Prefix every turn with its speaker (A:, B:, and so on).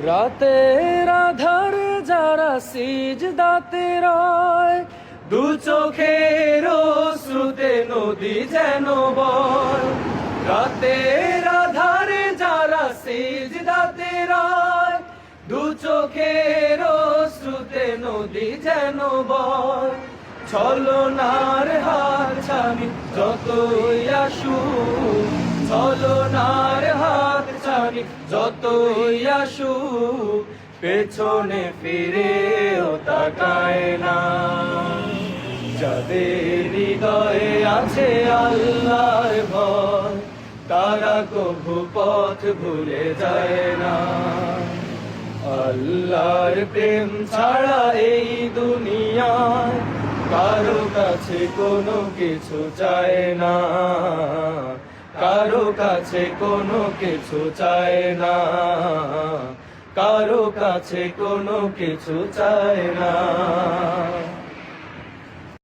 A: রাতের আধার যারা সিজদাতে রয়, দু চোখের শ্রুতে নদী যেন বয়। রাতের আধারে যারা সিজদাতে রয়, দু চোখের শ্রুতে নদী যেন বয়। ছলনার হাত ছানি যতই আসুক, ছলনার হাত ছানি যতই আসুক, পেছনে ফিরেও তাকায় না। যাদের হৃদয়ে আছে আল্লাহর ভয়, তারা কভু পথ ভুলে যায় না। আল্লাহর প্রেম ছাড়া এই দুনিয়ায় কারো কাছে কোনো কিছু চায় না, কারো কাছে কোনো কিছু চায় না, কারো কাছে কোনো কিছু চায় না।